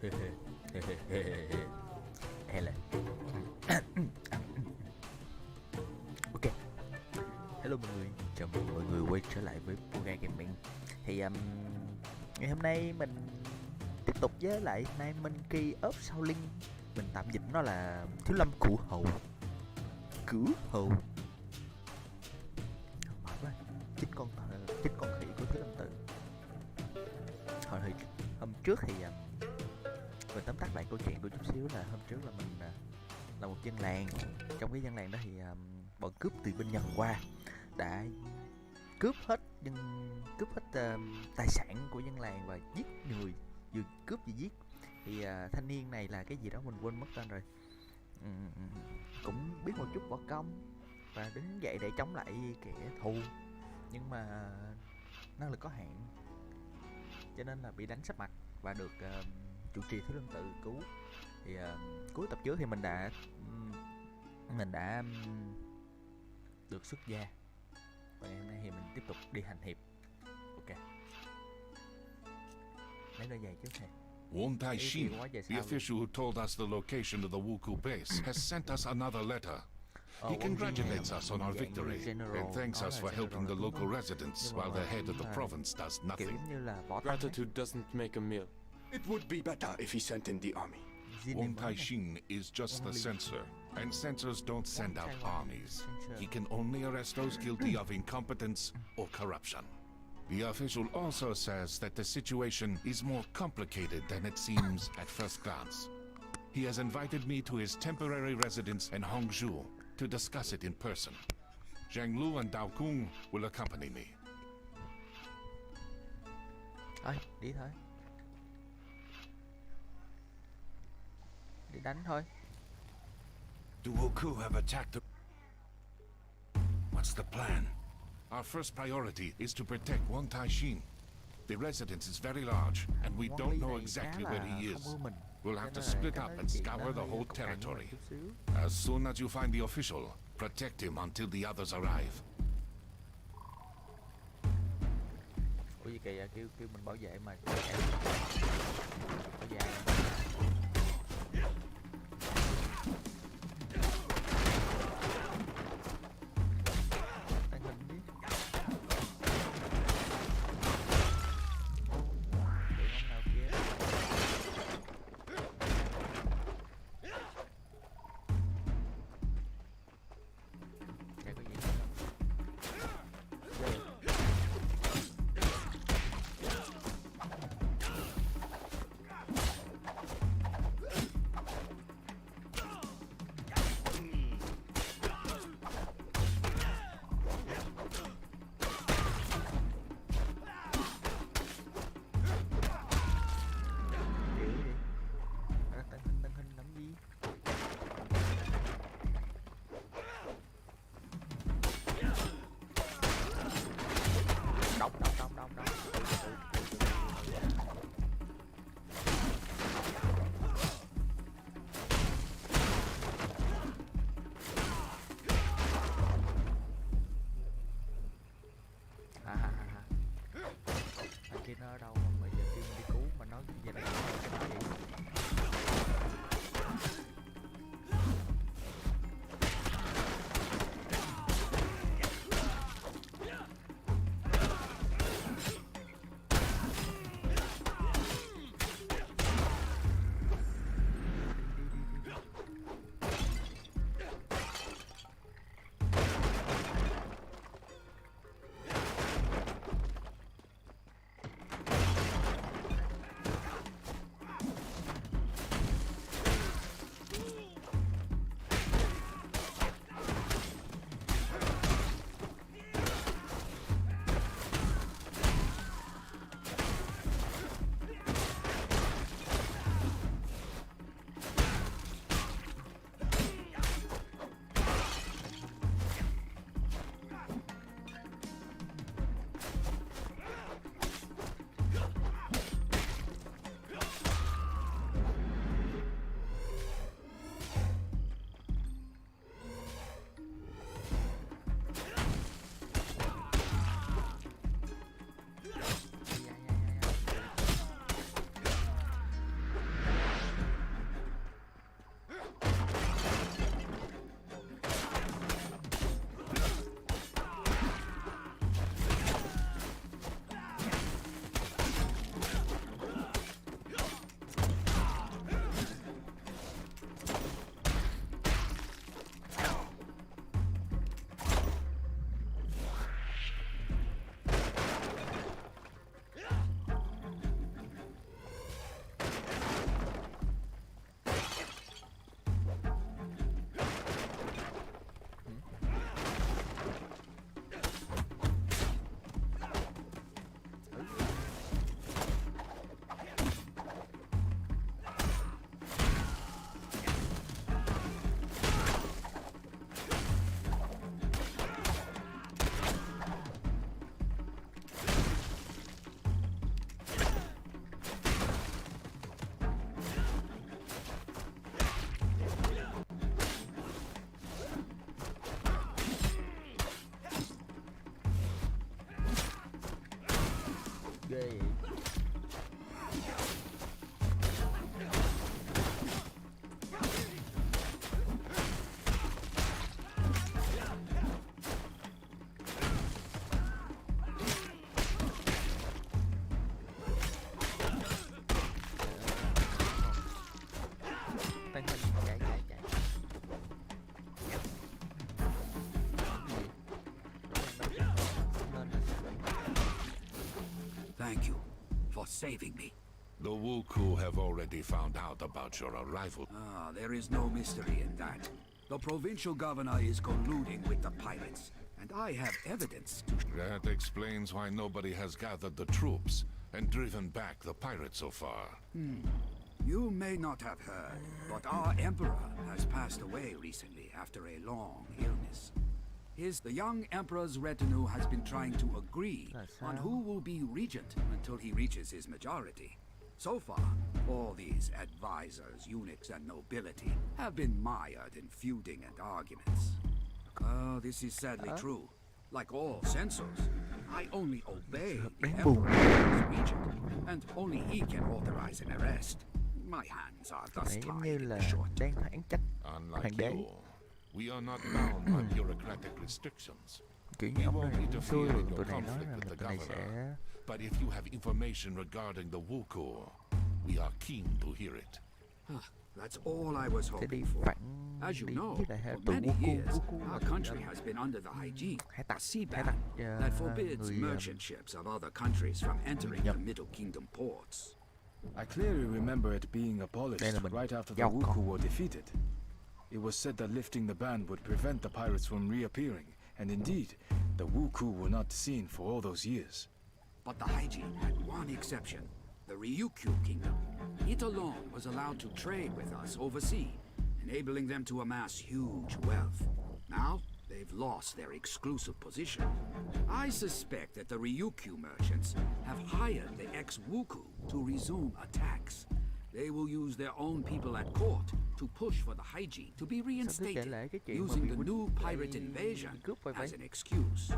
Hay là ok. Hello mọi người, chào mừng mọi người quay trở lại với Puga Gaming. Thì ngày hôm nay mình tiếp tục với lại Monkeys of Shaolins. Mình tạm dịch nó là Thiếu Lâm Cửu Hầu. Cửu Hầu mệt quá. Chính con khỉ của Thiếu Lâm Tự. Hôm trước thì mình tóm tắt lại câu chuyện của chút xíu là hôm trước là mình là một dân làng. Trong cái dân làng đó thì bọn cướp từ bên Nhật qua đã cướp hết tài sản của dân làng và giết người, vừa cướp vừa giết. Thì thanh niên này là cái gì đó mình quên mất tên rồi. Cũng biết một chút võ công và đứng dậy để chống lại kẻ thù, nhưng mà năng lực có hạn cho nên là bị đánh sấp mặt và được chủ trì Thiếu Lâm Tự cứu. Thì cuối tập trước thì mình đã được xuất gia, và ngày hôm nay thì mình tiếp tục đi hành hiệp. Ok, lấy đôi giày trước này. Wong Tai-shin, the official who told us the location of the Wuku base, has sent us another letter. He congratulates us on our victory and thanks us for helping the local residents while the head of the province does nothing. Gratitude doesn't make a meal. It would be better if he sent in the army. Wong Tai-shin is just the censor, and censors don't send out armies. He can only arrest those guilty of incompetence or corruption. The official also says that the situation is more complicated than it seems at first glance. He has invited me to his temporary residence in Hongzhou to discuss it in person. Zhang Lu and Dao Kung will accompany me. Thôi, đi thôi. Đi đánh thôi. The Wuku have attacked the... What's the plan? Our first priority is to protect Wong Tai-shin. The residence is very large, and we don't know exactly where he is. We'll have to split up and scour the whole territory. As soon as you find the official, protect him until the others arrive. Ủa gì kìa, kêu mình bảo vệ mà. Bảo vệ. saving me. The Wuku have already found out about your arrival. Ah, there is no mystery in that. The provincial governor is colluding with the pirates, and I have evidence to... That explains why nobody has gathered the troops and driven back the pirates so far. You may not have heard, but our emperor has passed away recently after a long illness. The young emperor's retinue has been trying to agree on who will be regent until he reaches his majority. So far, all these advisors, eunuchs, and nobility have been mired in feuding and arguments. This is sadly true. Like all censors, I only obey the emperor as regent, and only he can authorize an arrest. My hands are thus Này giống tied như in là the short. đang hoãn trách Unlike hoàng đế. you, we are not bound by bureaucratic restrictions. Kiểu như We ông won't này interfere xui in rồi your tụi này nói conflict rằng with là the tụi này governor. sẽ But if you have information regarding the Wuku, we are keen to hear it. That's all I was sẽ đi hoping for. phản As you đi know, với lại for tù many Wuku. years, Wuku là our tụi country ông has been under the hygiene, hải a tặc sea hải ban tặc that forbids người merchant ships of other countries from entering the Middle Kingdom ports. I clearly remember it being abolished Đây là mình right after the giàu có. Wuku were defeated. It was said that lifting the ban would prevent the pirates from reappearing, and indeed, the Wuku were not seen for all those years. But the hygiene had one exception, the Ryukyu Kingdom. It alone was allowed to trade with us overseas, enabling them to amass huge wealth. Now, they've lost their exclusive position. I suspect that the Ryukyu merchants have hired the ex-Wuku to resume attacks. They will use their own people at court to push for the hygiene to be reinstated, using the new pirate invasion as an excuse.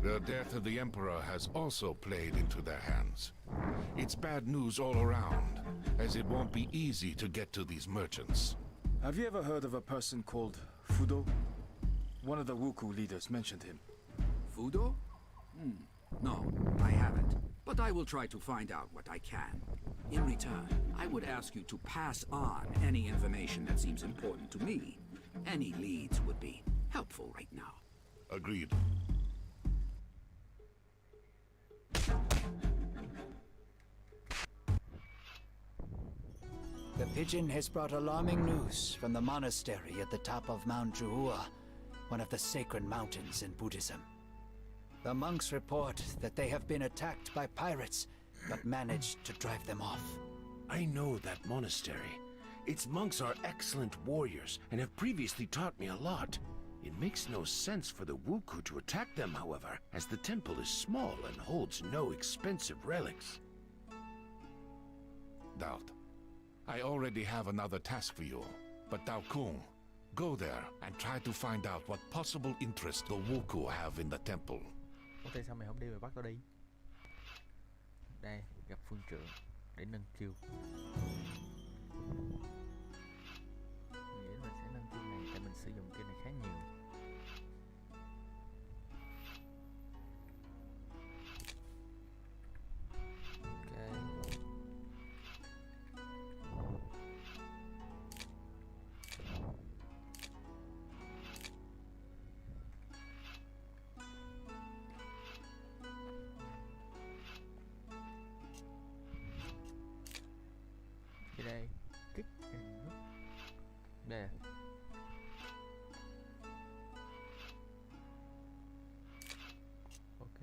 The death of the Emperor has also played into their hands. It's bad news all around, as it won't be easy to get to these merchants. Have you ever heard of a person called Fudo? One of the Wuku leaders mentioned him. Fudo? No, I haven't. But I will try to find out what I can. In return, I would ask you to pass on any information that seems important to me. Any leads would be helpful right now. Agreed. The pigeon has brought alarming news from the monastery at the top of Mount Juhua, one of the sacred mountains in Buddhism. The monks report that they have been attacked by pirates, but managed to drive them off. I know that monastery. Its monks are excellent warriors and have previously taught me a lot. It makes no sense for the Wuku to attack them, however, as the temple is small and holds no expensive relics. Doubt. I already have another task for you, but Dao Kung, go there and try to find out what possible interest the Wuku have in the temple. Ủa tại sao mày không đi mày bắt tao đi? Đây, gặp phương trưởng để nâng chiêu. Mình nghĩ mình sẽ nâng chiêu này tại mình sử dụng chiêu này khá nhiều. Đây, kích đây. Ok,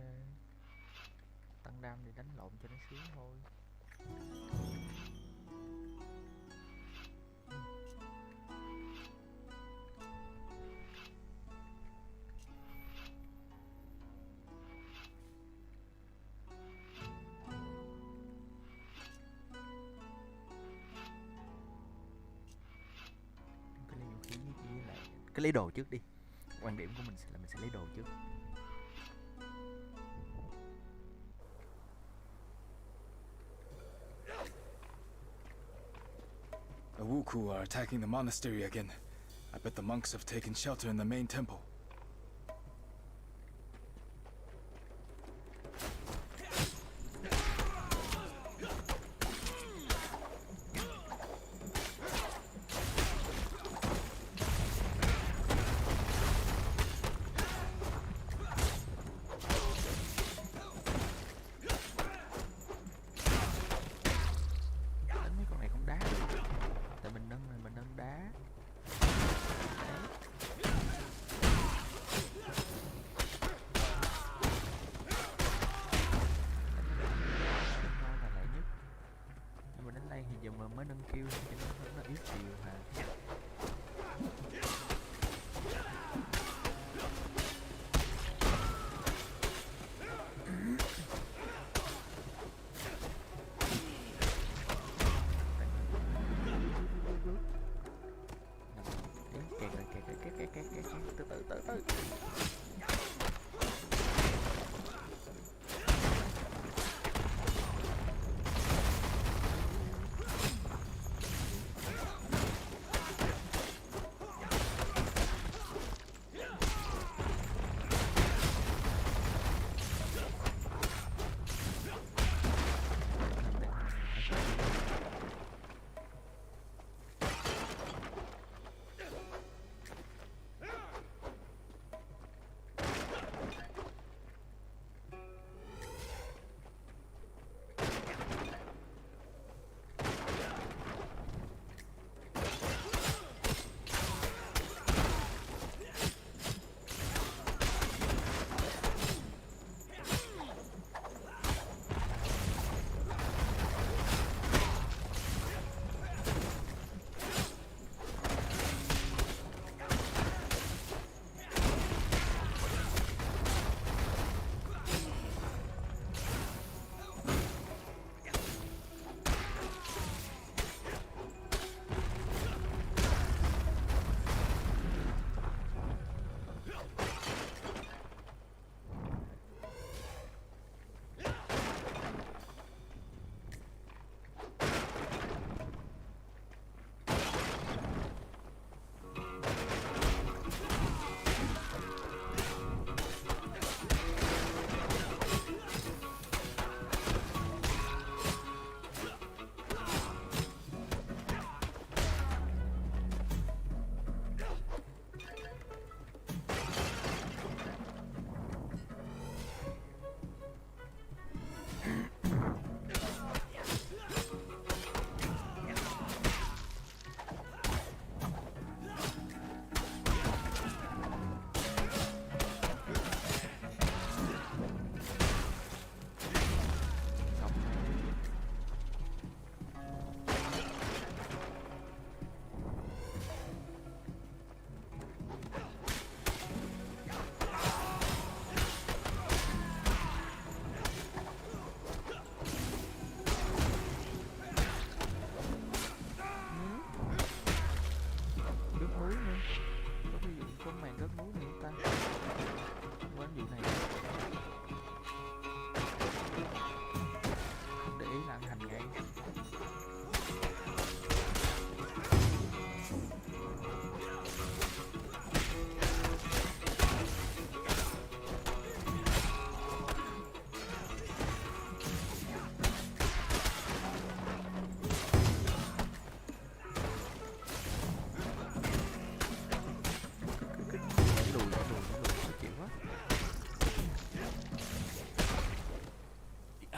tăng đam để đánh lộn cho nó sướng thôi. Cái lấy đồ trước đi. Quan điểm của mình sẽ là mình sẽ lấy đồ trước. The Wuku are attacking the monastery again. I bet the monks have taken shelter in the main temple. chiêu, nó yếu chiêu hả? Từ từ.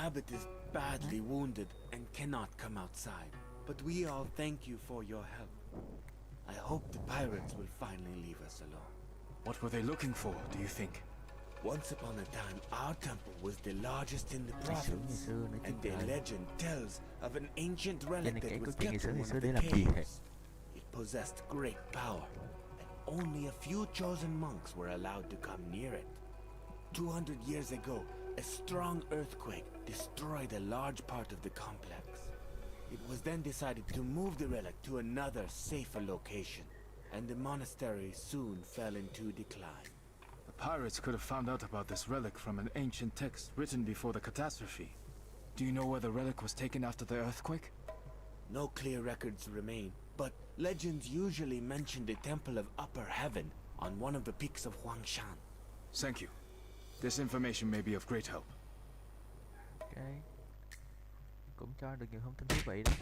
Abbot is badly wounded and cannot come outside, but we all thank you for your help. I hope the pirates will finally leave us alone. What were they looking for, do you think? Once upon a time, our temple was the largest in the province, and the legend tells of an ancient relic that was kept in one of the caves. It possessed great power, and only a few chosen monks were allowed to come near it. 200 years ago, a strong earthquake destroyed a large part of the complex. It was then decided to move the relic to another, safer location, and the monastery soon fell into decline. The pirates could have found out about this relic from an ancient text written before the catastrophe. Do you know where the relic was taken after the earthquake? No clear records remain, but legends usually mention the Temple of Upper Heaven on one of the peaks of Huangshan. Thank you. This information may be of great help. Okay. Cũng cho được nhiều thông tin thú vị đó.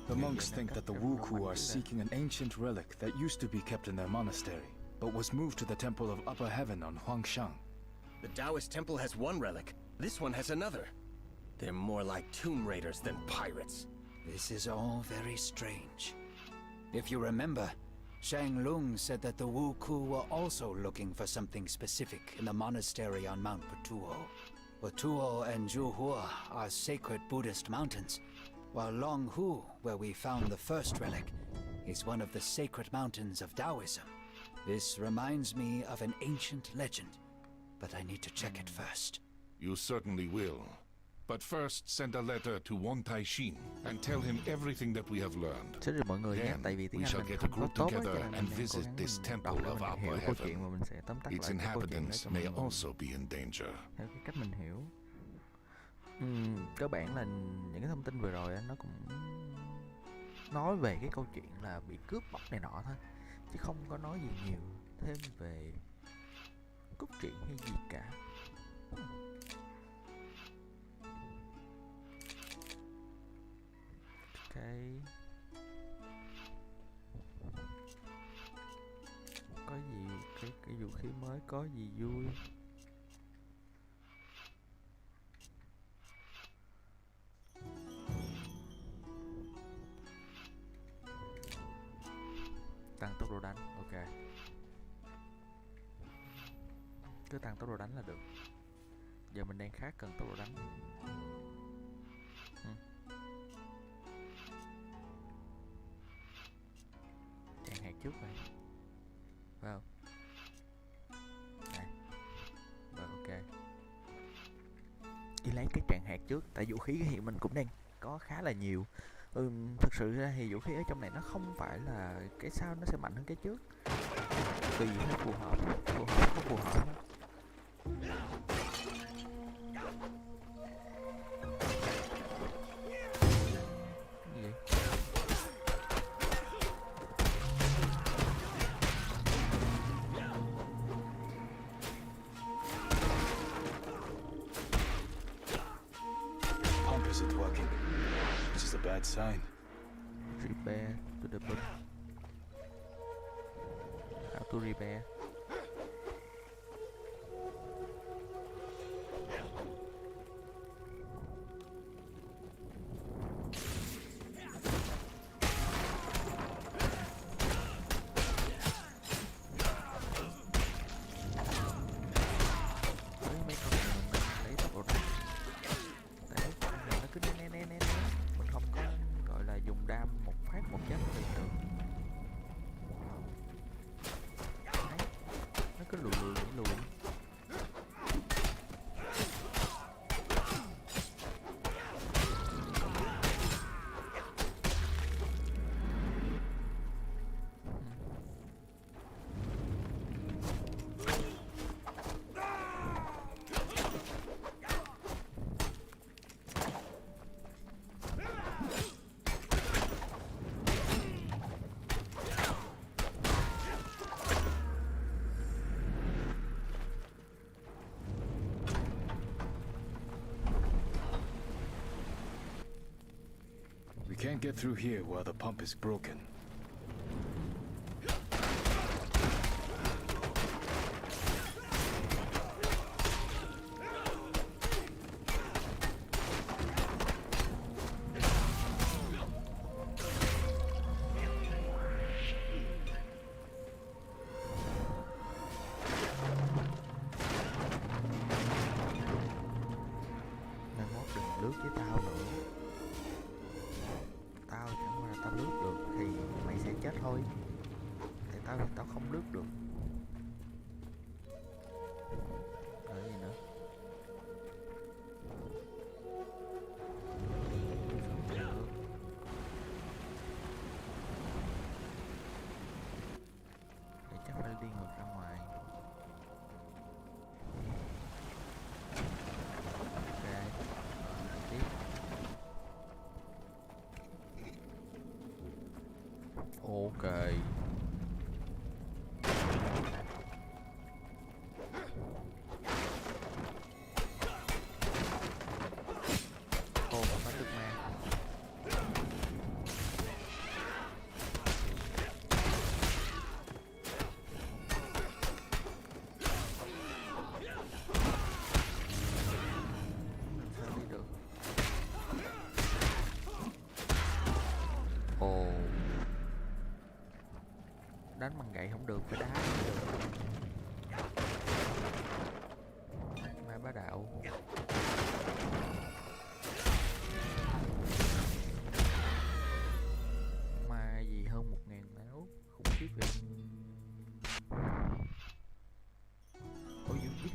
The monks think that the Wuku are seeking an ancient relic that used to be kept in their monastery, but was moved to the Temple of Upper Heaven on Huangshan. The Taoist temple has one relic. This one has another. They're more like tomb raiders than pirates. This is all very strange. If you remember, Shang Lung said that the Wuku were also looking for something specific in the monastery on Mount Patuo. Otuo and Juhua are sacred Buddhist mountains, while Longhu, where we found the first relic, is one of the sacred mountains of Taoism. This reminds me of an ancient legend, but I need to check it first. You certainly will. But first, send a letter to Won Tai-shin and tell him everything that we have learned. Xin lỗi mọi người nha, Then tại vì tiếng we Anh shall mình get a không có group tốt á, cho together nên and mình visit cố this gắng temple đọc để of mình hiểu Upper câu chuyện Heaven. và mình sẽ tóm tắt Its lại cái câu chuyện đó inhabitants cho may mọi người also be in danger. theo cái cách mình hiểu. Cơ bản là những cái thông tin vừa rồi á, nó cũng nói về cái câu chuyện là bị cướp bóc này nọ thôi, chứ không có nói gì nhiều thêm về cốt truyện hay gì cả. Có gì cái vũ khí mới có gì vui. Tăng tốc độ đánh, ok. Cứ tăng tốc độ đánh là được. Giờ mình đang khá cần tốc độ đánh. Chẳng hạt trước này. Vào. Này. Rồi, ok. Đi lấy cái tràng hạt trước, tại vũ khí hiện mình cũng đang có khá là nhiều. Thực sự ra thì vũ khí ở trong này nó không phải là cái sau nó sẽ mạnh hơn cái trước, tùy theo phù hợp không phù hợp đó. Cái gì vậy? Pump isn't working, which is a bad sign. Repair to the book. How to repair? Với mấy con này mình lấy tốc độ đánh. Tại lúc này nó cứ né, mình không có gọi là dùng đam một phát một chết nó liền được. Đấy, nó cứ lùi. We can't get through here while the pump is broken. Mai mốt đừng lướt với tao nữa. Tao chẳng qua là tao lướt được thì mày sẽ chết thôi. Tại tao thì tao không lướt được. Rồi gì nữa? Vậy chắc phải đi ngược ra ngoài. Ok. Tiếp. Ok. Ô, bắt được ma. Làm sao đi được? Ồ. Đánh bằng gậy không được, phải đá mới được. Ma bá đạo.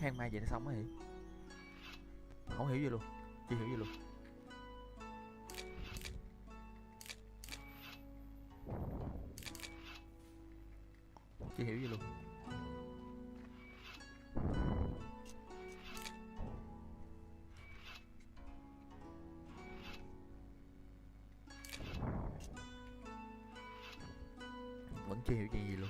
hang ma vậy nó xong á hỉ? Không hiểu gì luôn, chưa hiểu gì luôn. Chưa hiểu gì luôn. Vẫn chưa hiểu gì luôn.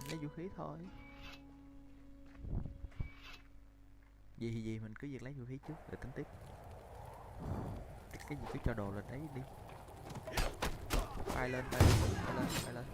Lấy vũ khí thôi. Gì thì gì, mình cứ việc lấy vũ khí trước để tính tiếp. Cái gì cứ cho đồ lên đấy đi. Bay lên, bay lên, bay lên, bay lên.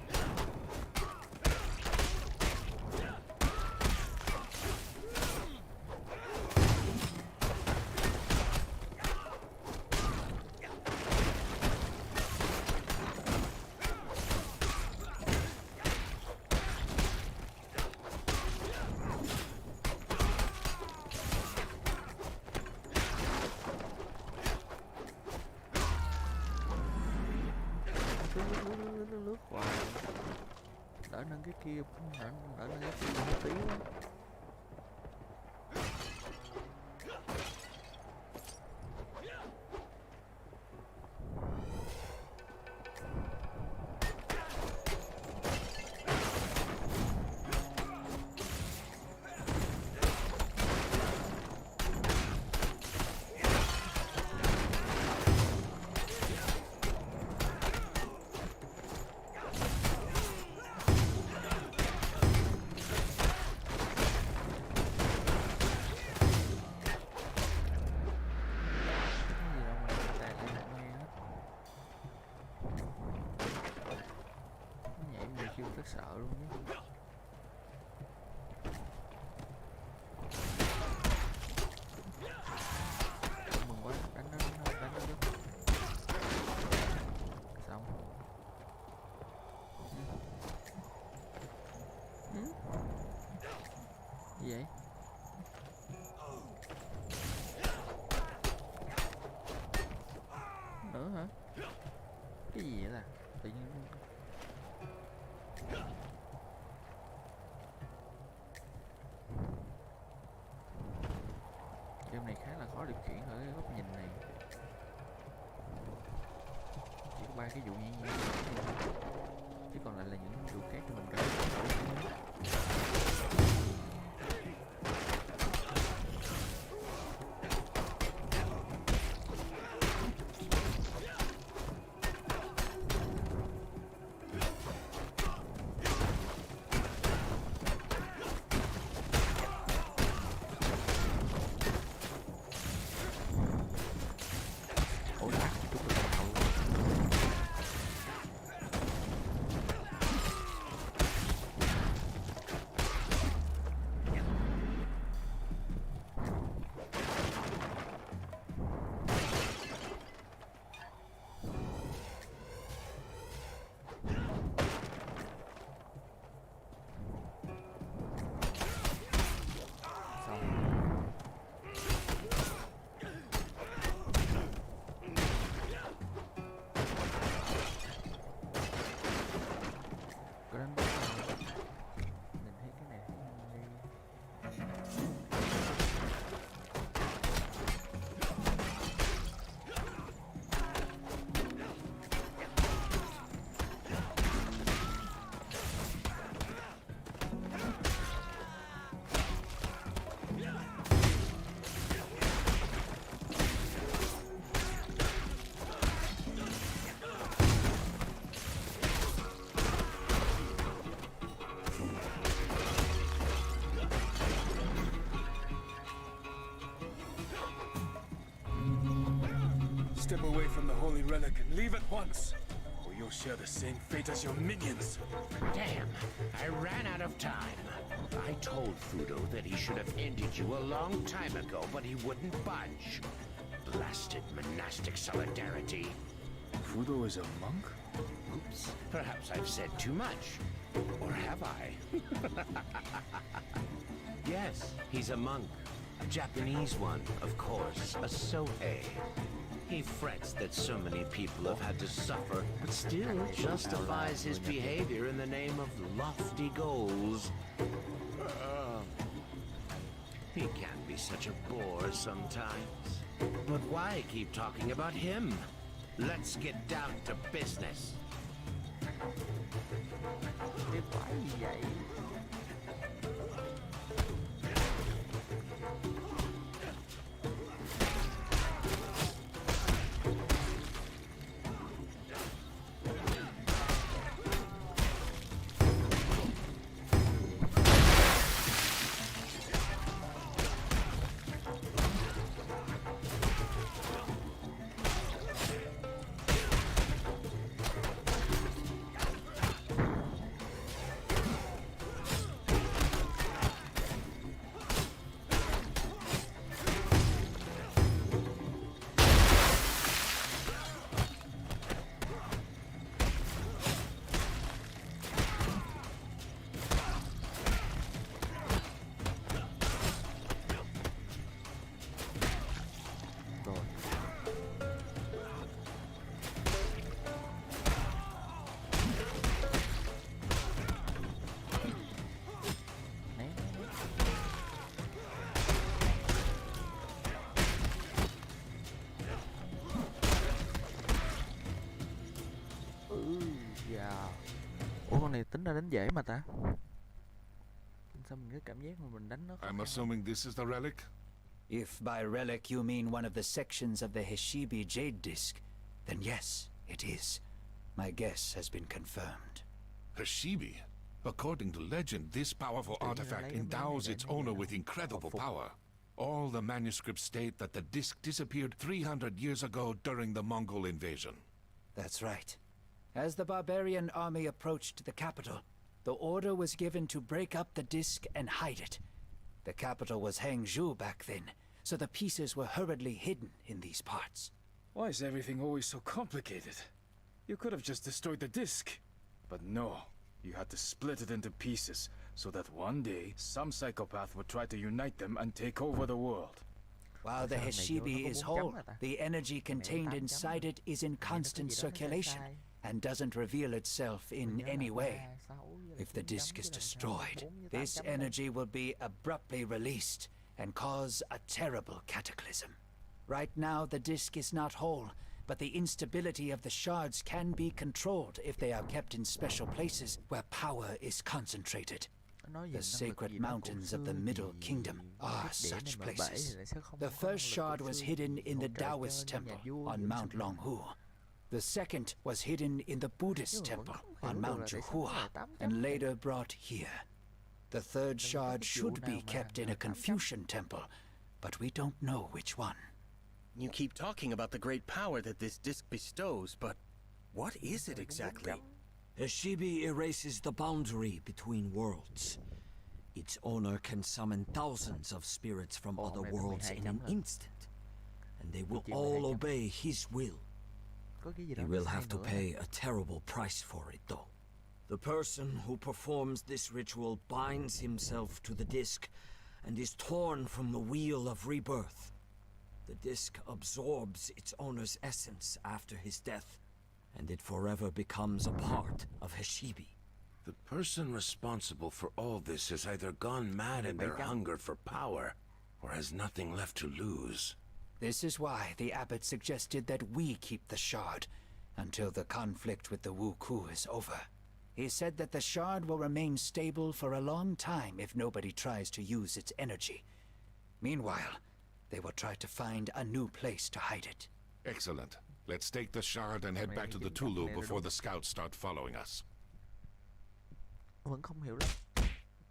Lướt hoài. Đỡ nâng cái kia, đỡ nâng cái kia một tí quá. Rất sợ luôn nhé. Mừng quá, đánh nó giúp. Xong. Gì vậy? Nữa hả? Cái gì vậy là tự nhiên game này khá là khó điều khiển ở cái góc nhìn này. Chỉ có 3 cái vụ nhẹ nhàng chứ còn lại là những vụ khác cho mình cần. Step away from the holy relic and leave at once, or you'll share the same fate as your minions. Damn, I ran out of time. I told Fudo that he should have ended you a long time ago, but he wouldn't budge. Blasted monastic solidarity. Fudo is a monk? Oops, perhaps I've said too much. Or have I? Yes, he's a monk. A Japanese one, of course. A Sohei. He frets that so many people have had to suffer, but still justifies his behavior in the name of lofty goals. He can be such a bore sometimes. But why keep talking about him? Let's get down to business. Cái quái gì vậy? Ủa con này tính ra đánh dễ mà ta. Sao mình cái cảm giác mà mình đánh nó I'm assuming this is the relic? If by relic you mean one of the sections of the Heshibi jade disc, then yes, it is. My guess has been confirmed. Heshibi? According to legend, this powerful artifact endows its owner with incredible power. All the manuscripts state that the disc disappeared 300 years ago during the Mongol invasion. That's right. As the barbarian army approached the capital, the order was given to break up the disc and hide it. The capital was Hangzhou back then, so the pieces were hurriedly hidden in these parts. Why is everything always so complicated? You could have just destroyed the disc. But no, you had to split it into pieces, so that one day, some psychopath would try to unite them and take over the world. While the Heshibi is whole, the energy contained inside it is in constant circulation and doesn't reveal itself in any way. If the disc is destroyed, this energy will be abruptly released and cause a terrible cataclysm. Right now, the disc is not whole, but the instability of the shards can be controlled if they are kept in special places where power is concentrated. The sacred mountains of the Middle Kingdom are such places. The first shard was hidden in the Taoist temple on Mount Longhu. The second was hidden in the Buddhist temple on Mount Zhuhua, and later brought here. The third shard should be kept in a Confucian temple, but we don't know which one. You keep talking about the great power that this disc bestows, but what is it exactly? Heshibi erases the boundary between worlds. Its owner can summon thousands of spirits from other worlds in an instant, and they will all obey his will. He will have to pay a terrible price for it, though. The person who performs this ritual binds himself to the disc and is torn from the wheel of rebirth. The disc absorbs its owner's essence after his death, and it forever becomes a part of Heshibi. The person responsible for all this has either gone mad in their hunger for power, or has nothing left to lose. This is why the abbot suggested that we keep the shard until the conflict with the Wu Ku is over. He said that the shard will remain stable for a long time if nobody tries to use its energy. Meanwhile, they will try to find a new place to hide it. Excellent. Let's take the shard and head back to the Tulu before the scouts start following us. Vẫn không hiểu lắm.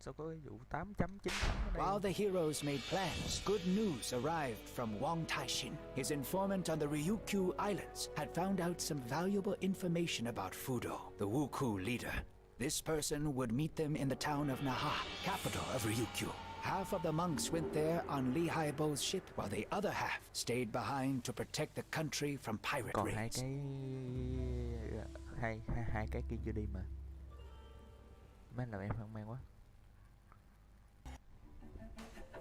Sao có cái vụ 8 chấm 9 chấm ở đây? While the heroes made plans, good news arrived from Wang Taixin. His informant on the Ryukyu Islands had found out some valuable information about Fudo, the Wuku leader. This person would meet them in the town of Naha, capital of Ryukyu. Half of the monks went there on Li Haibo's ship, while the other half stayed behind to protect the country from pirate Còn raids. hai cái kia chưa đi mà. Mấy làm em hoang mang quá.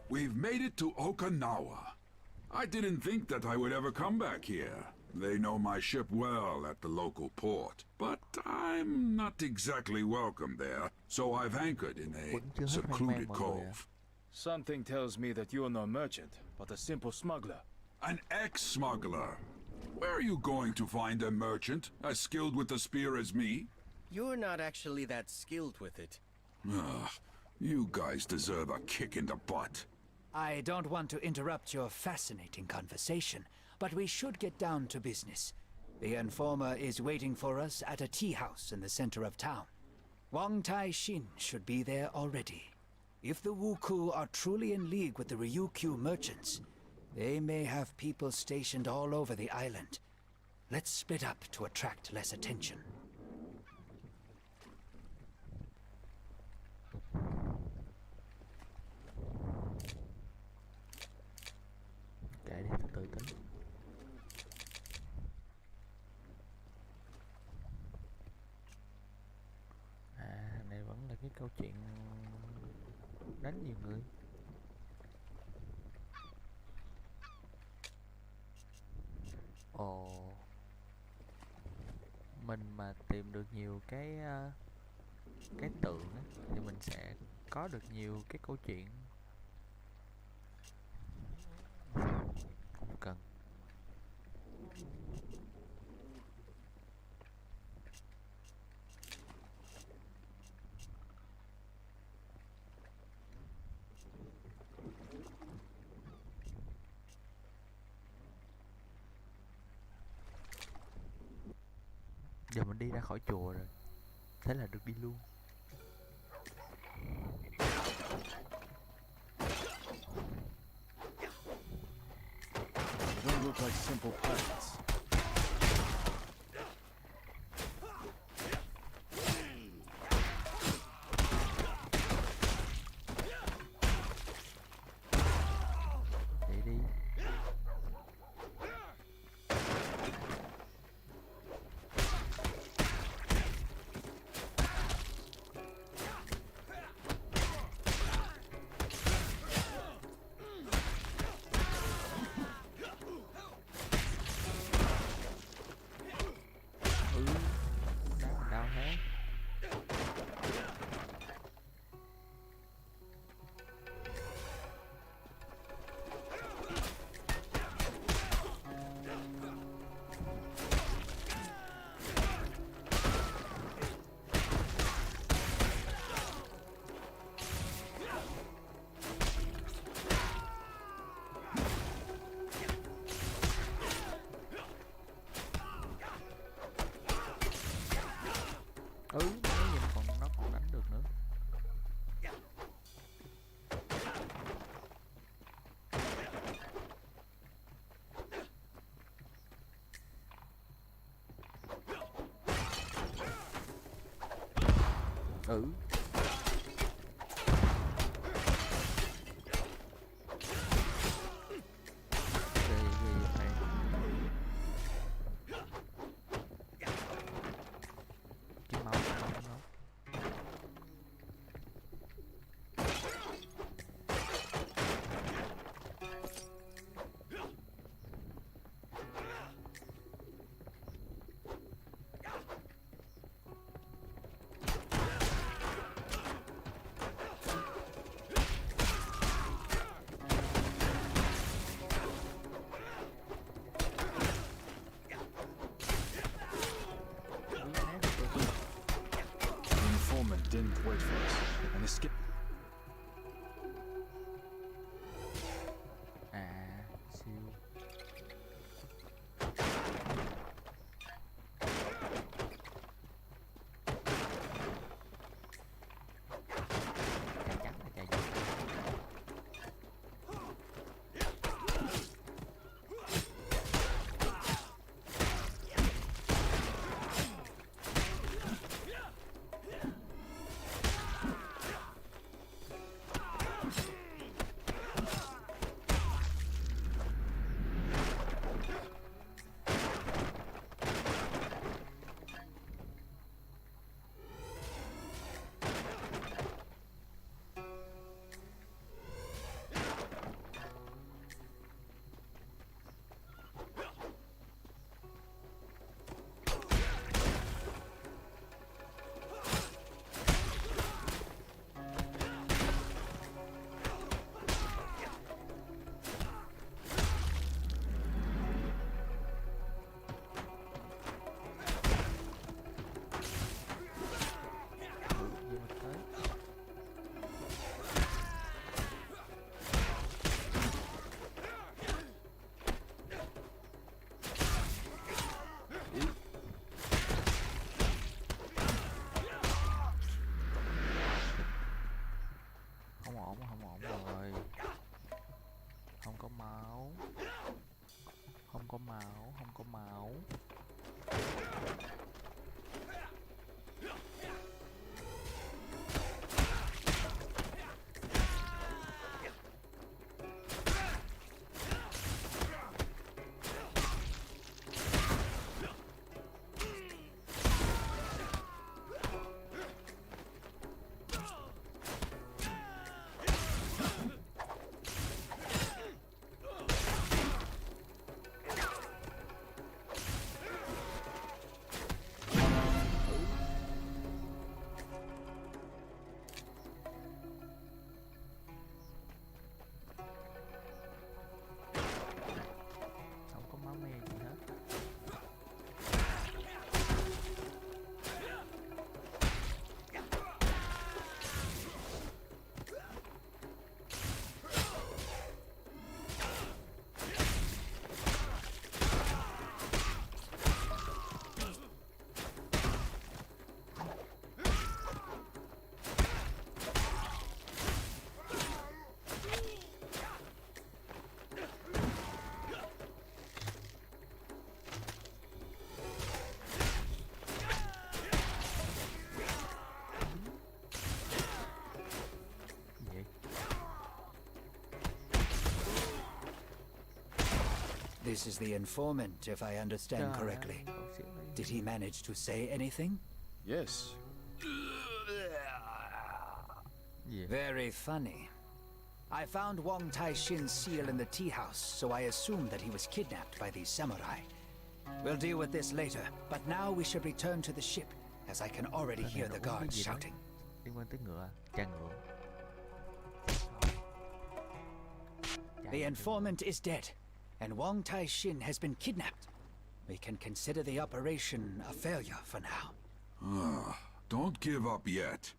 We've made it to Okinawa. I didn't think that I would ever come back here. They know my ship well at the local port, but I'm not exactly welcome there, so I've anchored in a secluded cove. Something tells me that you're no merchant, but a simple smuggler. An ex-smuggler. Where are you going to find a merchant as skilled with the spear as me? You're not actually that skilled with it. Ugh, you guys deserve a kick in the butt. I don't want to interrupt your fascinating conversation, but we should get down to business. The informer is waiting for us at a tea house in the center of town. Wang Tai Shin should be there already. If the Wuku are truly in league with the Ryukyu merchants, they may have people stationed all over the island. Let's split up to attract less attention. Kệ đi, từ từ tính. Này vẫn là cái câu chuyện đánh nhiều người. Ồ, mình mà tìm được nhiều cái tượng á, thì mình sẽ có được nhiều cái câu chuyện. Không cần. Giờ mình đi ra khỏi chùa rồi, thế là được đi luôn. They don't look like simple pirates. Để đi. Đau hết. Nếu gì nó còn đánh được nữa. Didn't wait for us and escaped. Siêu. Chắc chắn là chạy vô. This is the informant, if I understand correctly. Did he manage to say anything? Yes. Very funny. I found Wang Taishin's seal in the tea house, so I assumed that he was kidnapped by these samurai. We'll deal with this later, but now we should return to the ship, as I can already hear the guards shouting. Liên quan tới ngựa, cha ngựa. The informant is dead, and Wang Taishin has been kidnapped. We can consider the operation a failure for now. Don't give up yet.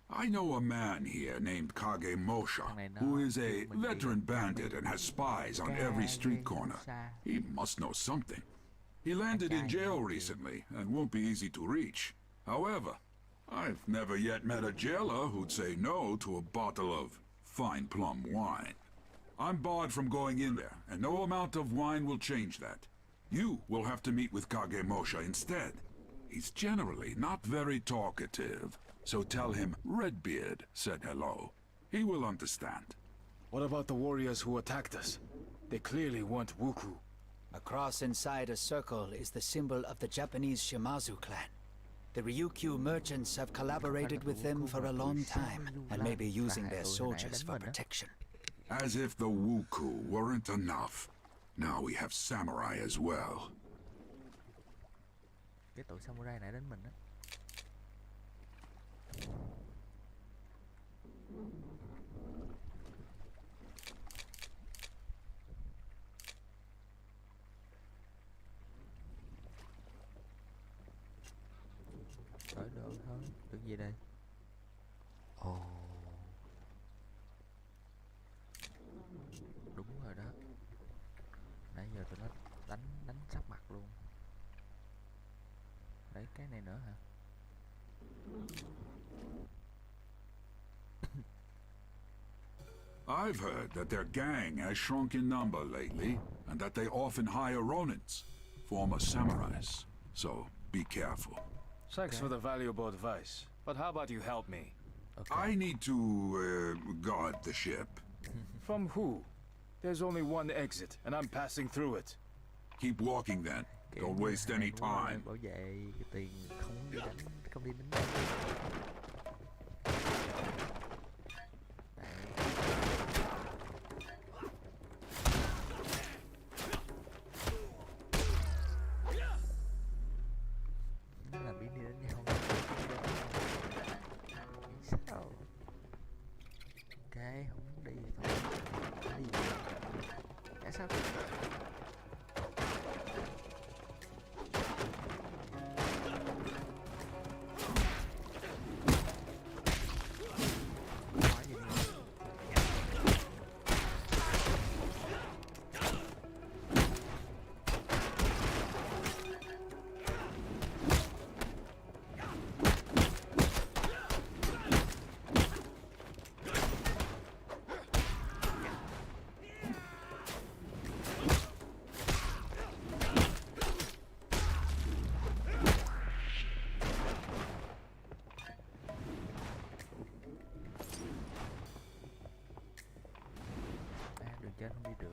I know a man here named Kage Mosha, who is a veteran bandit and has spies on every street corner. He must know something. He landed in jail recently and won't be easy to reach. However, I've never yet met a jailer who'd say no to a bottle of fine plum wine. I'm barred from going in there, and no amount of wine will change that. You will have to meet with Kage Mosha instead. He's generally not very talkative, so tell him Redbeard said hello. He will understand. What about the warriors who attacked us? They clearly want Wuku. A cross inside a circle is the symbol of the Japanese Shimazu clan. The Ryukyu merchants have collaborated with them for a long time, and may be using their soldiers for protection. As if the Wuku weren't enough. Now we have samurai as well. Cái tụi samurai này đến mình á. Đổi đồ thôi, được gì đây? Ồ. Đúng rồi đó. Nãy giờ tụi nó đánh sắp mặt luôn. Đấy cái này nữa hả? I've heard that their gang has shrunk in number lately, and that they often hire ronins, former samurais. So, be careful. Thanks for the valuable advice. But how about you help me? I need to, guard the ship. From who? There's only one exit, and I'm passing through it. Keep walking then. Don't waste any time. Bảo vệ cái tiền không đi đánh, không đi đánh. Làm biến đi đánh nhau. Sao? Ok, không đi thôi. Đi. Tại sao? Trên không đi được.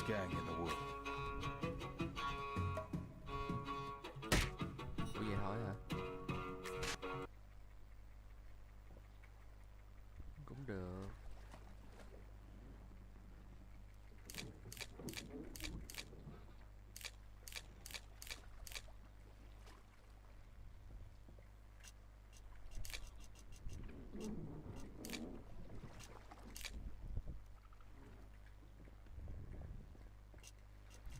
strongest gang in the world. Ủa vậy thôi hả? Cũng được.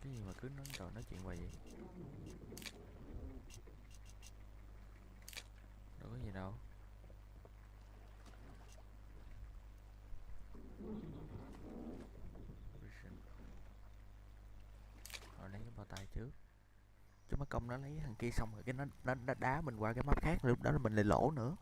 Cái gì mà cứ nói chuyện hoài vậy? Đâu có gì đâu. Rồi lấy cái bao tay trước. Chứ mất công nó lấy thằng kia xong rồi cái nó đá mình qua cái map khác, lúc đó là mình lại lỗ nữa.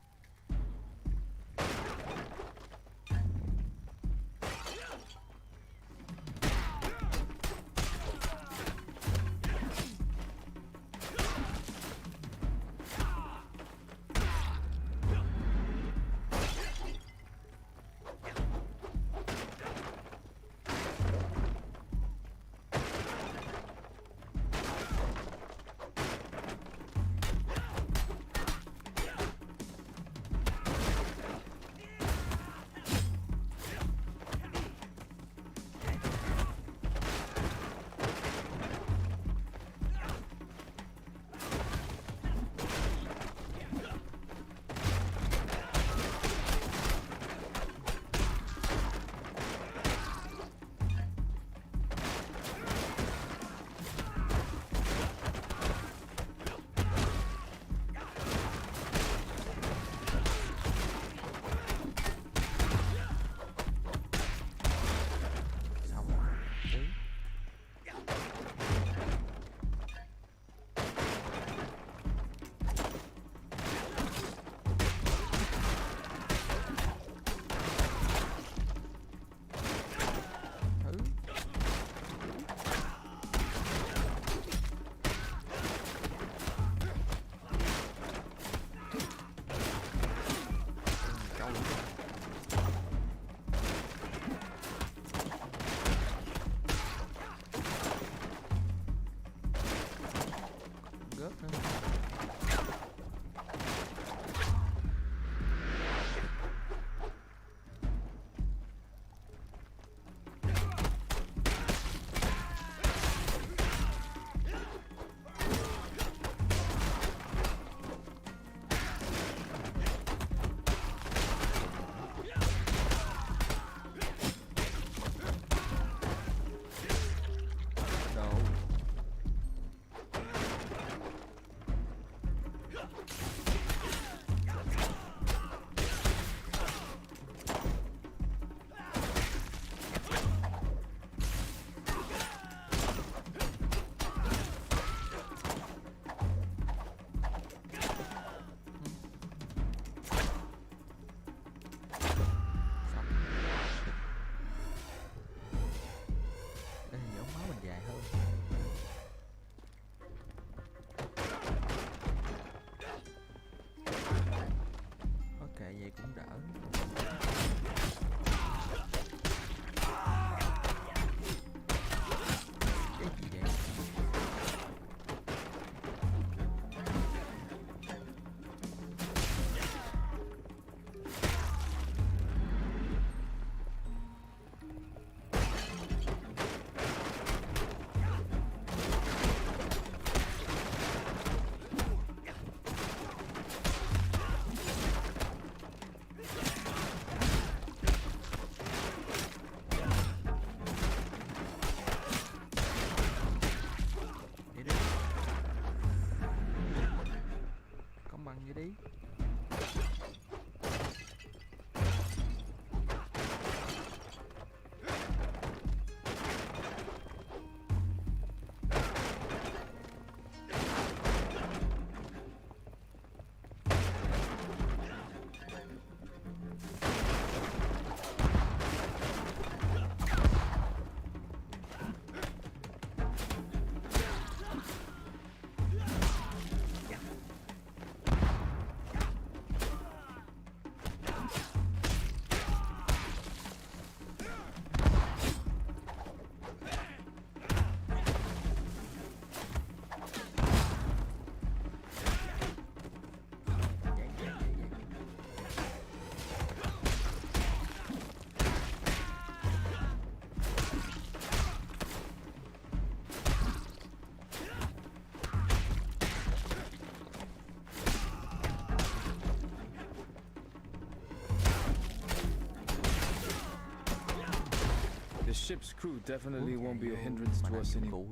ship's crew definitely won't be a hindrance to us anymore.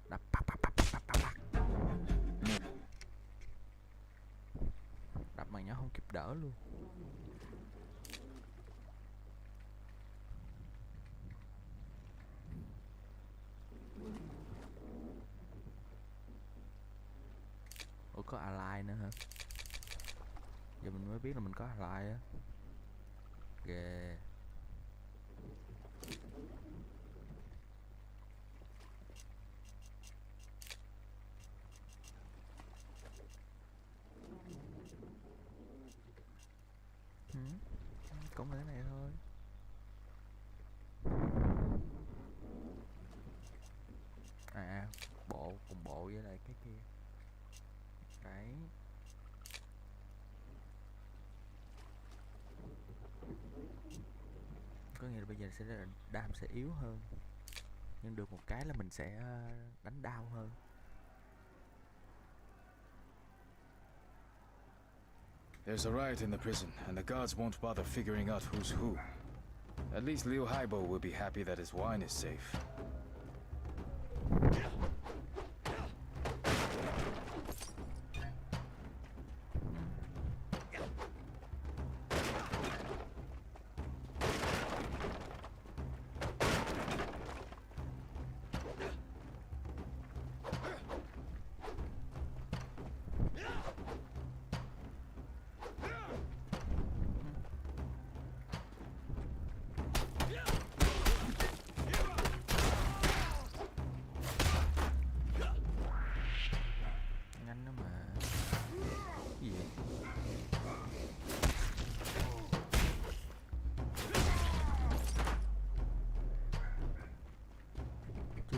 Đập bắp bắp bắp bắp bắp bắp. Đập mà nhớ không kịp đỡ luôn. Ủa có ally nữa hả? Giờ mình mới biết là mình có ally á. Ghê. Cũng là cái này thôi. À, bộ cùng bộ với lại cái kia. Đấy. Có nghĩa là bây giờ sẽ là đam sẽ yếu hơn. Nhưng được một cái là mình sẽ đánh đau hơn. There's a riot in the prison, and the guards won't bother figuring out who's who. At least Liu Haibo will be happy that his wine is safe.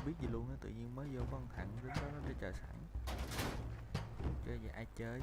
Biết gì luôn á, tự nhiên mới vô con thằng đứng đó nó để chờ sẵn. Chơi vậy ai chơi?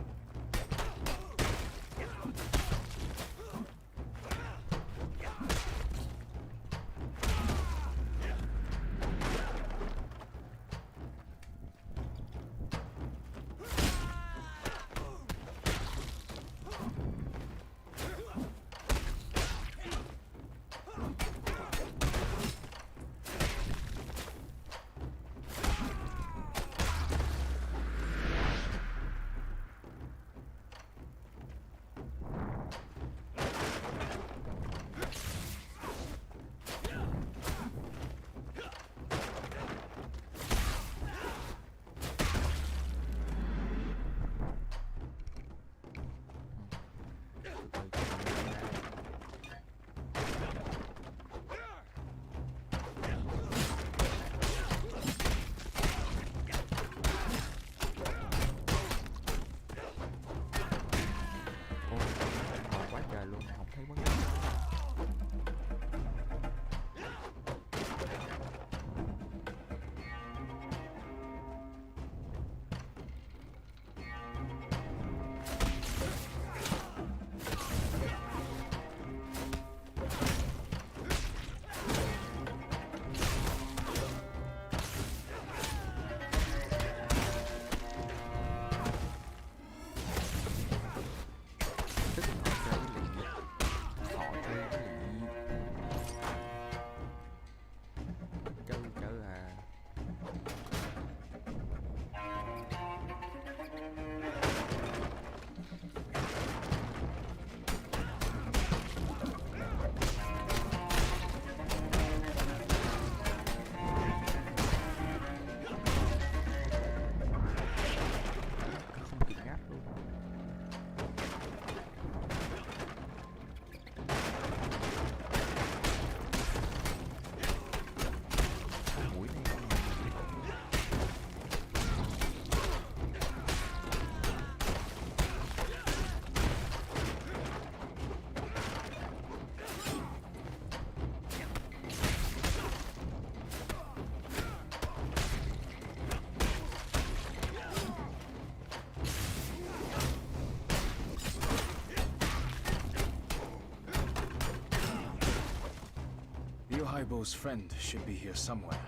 Haibo's friend should be here somewhere.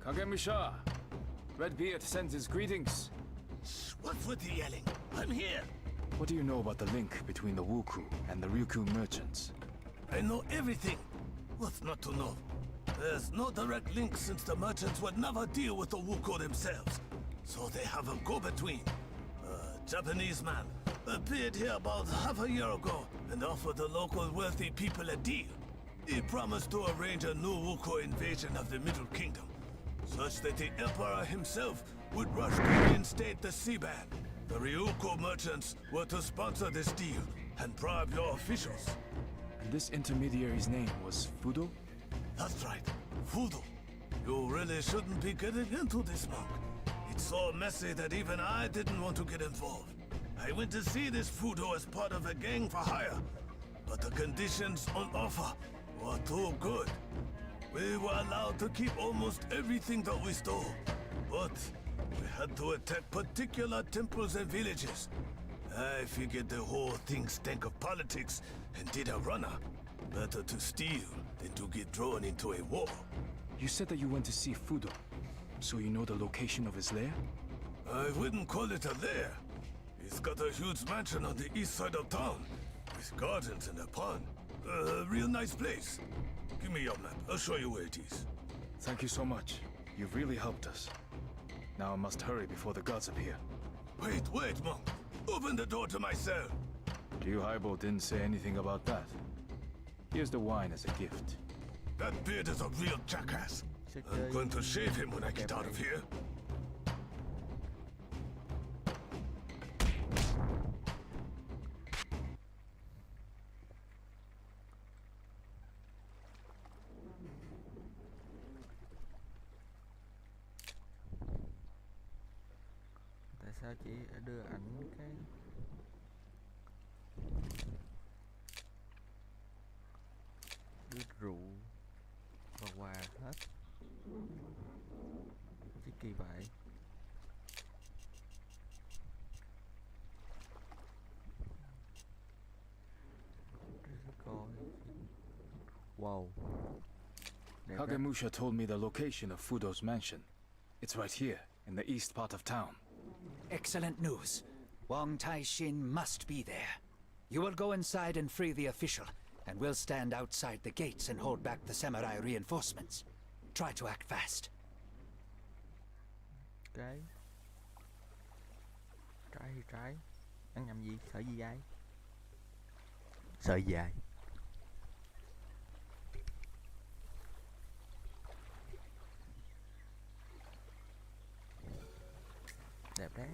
Kagemusha! Redbeard sends his greetings. What's with the yelling? I'm here. What do you know about the link between the Wuku and the Ryukyu merchants? I know everything. What's not to know? There's no direct link since the merchants would never deal with the Wukong themselves. So they have a go-between. A Japanese man appeared here about half a year ago and offered the local wealthy people a deal. He promised to arrange a new Wukong invasion of the Middle Kingdom, such that the Emperor himself would rush to reinstate the Sea-Ban. The Ryuko merchants were to sponsor this deal and bribe your officials. And this intermediary's name was Fudo? That's right, Fudo. You really shouldn't be getting into this, monk. It's so messy that even I didn't want to get involved. I went to see this Fudo as part of a gang for hire, but the conditions on offer were too good. We were allowed to keep almost everything that we stole, but we had to attack particular temples and villages. I figured the whole thing stank of politics and did a runner. Better to steal than to get drawn into a war. You said that you went to see Fudo, so you know the location of his lair? I wouldn't call it a lair. He's got a huge mansion on the east side of town, with gardens and a pond. A real nice place. Give me your map. I'll show you where it is. Thank you so much. You've really helped us. Now I must hurry before the gods appear. Wait, monk. Open the door to my cell. Ryuhaibo didn't say anything about that. Here's the wine as a gift. That beard is a real jackass. I'm going to shave him when I get out of here. Tại sao chị đưa ảnh cái đưa rượu và quà hết, chứ kỳ vậy. Wow. Kagemusha told me the location of Fudo's mansion. It's right here, in the east part of town. Excellent news. Wang Taishin must be there. You will go inside and free the official, and we'll stand outside the gates and hold back the samurai reinforcements. Try to act fast. Trái thì trái. Ăn nhầm gì? Sợi gì ai? Sợi dài. Đẹp đấy.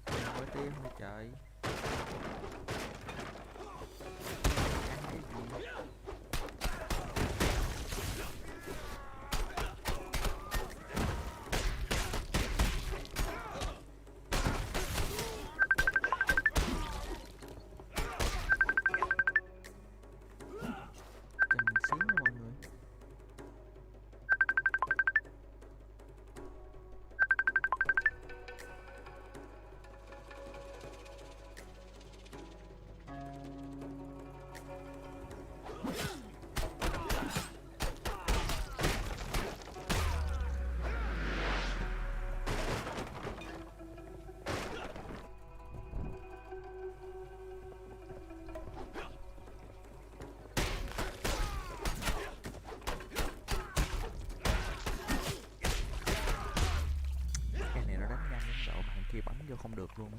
Có tim hả trời? Ăn cái gì? Vô không được luôn á.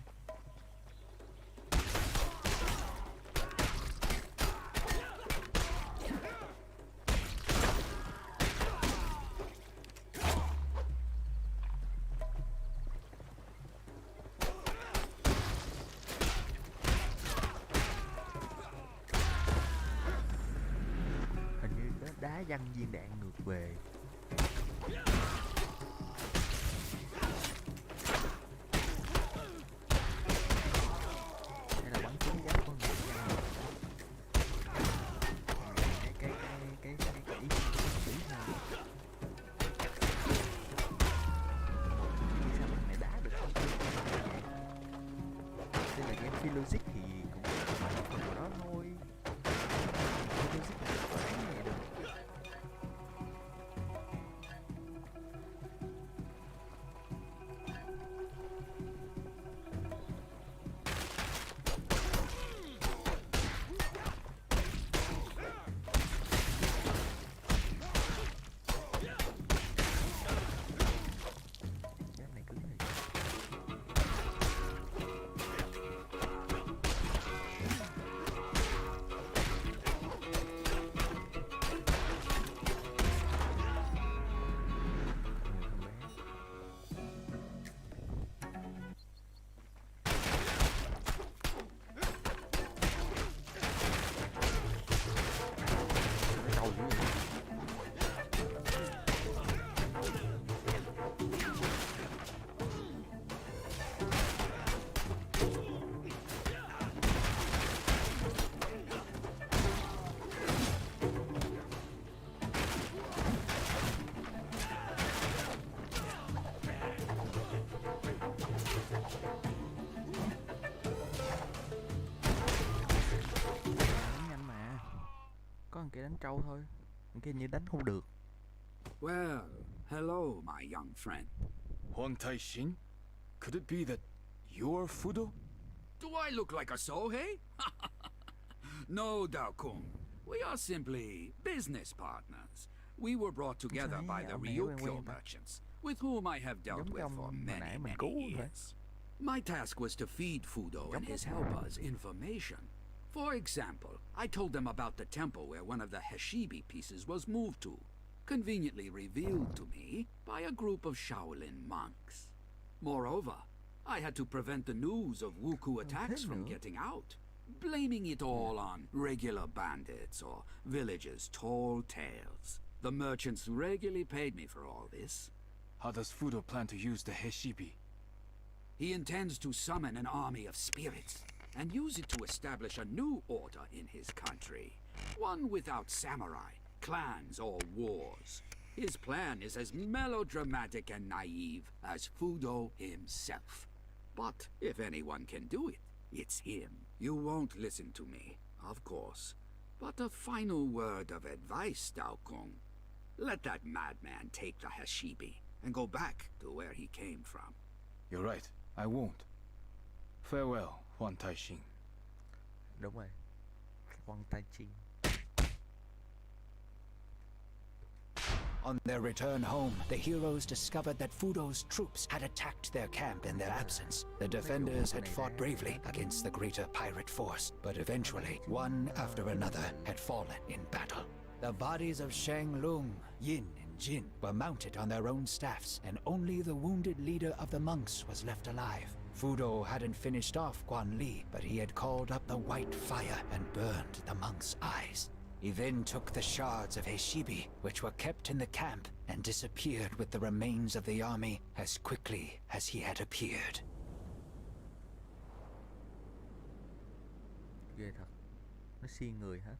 Hình như đá văng viên đạn ngược về. Logic thì cũng phần đó thôi. Logic đánh trâu thôi. Những cái như đánh không được. Well, hello, my young friend. Huang Taixing? Could it be that you're Fudo? Do I look like a Sohei? No, Dao Kung. We are simply business partners. We were brought together by the Ryukyo merchants, with whom I have dealt with for many years. My task was to feed Fudo and his helpers information. For example, I told them about the temple where one of the Heshibi pieces was moved to, conveniently revealed to me by a group of Shaolin monks. Moreover, I had to prevent the news of Wuku attacks from getting out, blaming it all on regular bandits or villagers' tall tales. The merchants regularly paid me for all this. How does Fudo plan to use the Heshibi? He intends to summon an army of spirits and use it to establish a new order in his country. One without samurai, clans, or wars. His plan is as melodramatic and naive as Fudo himself. But if anyone can do it, it's him. You won't listen to me, of course. But a final word of advice, Dao Kung. Let that madman take the Heshibi and go back to where he came from. You're right. I won't. Farewell, Huang Taixing. Đúng rồi. Huang Taixing. On their return home, the heroes discovered that Fudo's troops had attacked their camp in their absence. The defenders had fought bravely against the greater pirate force, but eventually, one after another had fallen in battle. The bodies of Shang Lung, Yin, and Jin were mounted on their own staffs, and only the wounded leader of the monks was left alive. Fudo hadn't finished off Guan Li, but he had called up the white fire and burned the monks' eyes. He then took the shards of Heshibi, which were kept in the camp, and disappeared with the remains of the army as quickly as he had appeared. Ghê thật. Nó xiên người hả?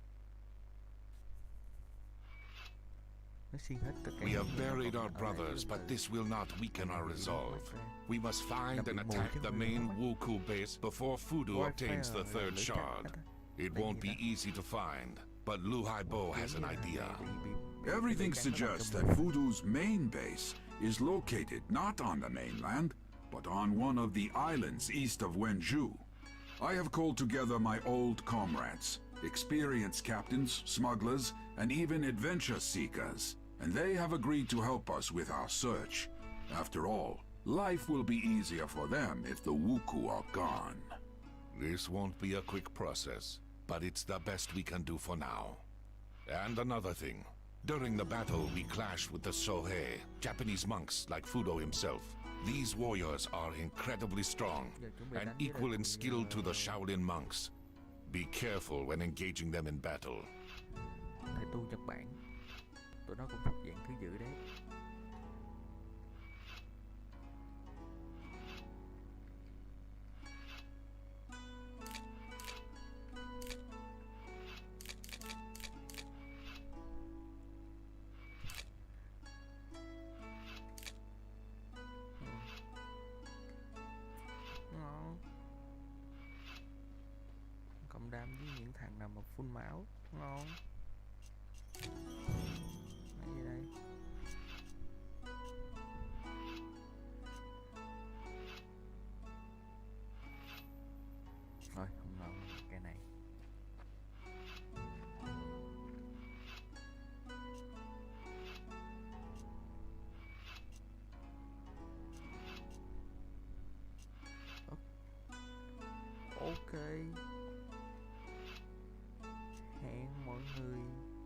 Nó xiên hết tất cả. We have buried our brothers, but this will not weaken our resolve. We must find and attack the main Wuku base before Fudo obtains the third shard. It won't be easy to find, but Lu Haibo has an idea. Everything suggests that Fudo's main base is located not on the mainland, but on one of the islands east of Wenju. I have called together my old comrades, experienced captains, smugglers, and even adventure seekers, and they have agreed to help us with our search. After all, life will be easier for them if the Wuku are gone. This won't be a quick process, but it's the best we can do for now. And another thing. During the battle, we clashed with the Sohei, Japanese monks like Fudo himself. These warriors are incredibly strong and equal in skill to the Shaolin monks. Be careful when engaging them in battle. Thầy tu Nhật Bản. Tụi nó cũng thuộc dạng thứ dữ đấy. Ngon. Cộng đám với những thằng nào mà full máu. Ngon. Cái gì đây? Thôi không ngon cái này. Ok.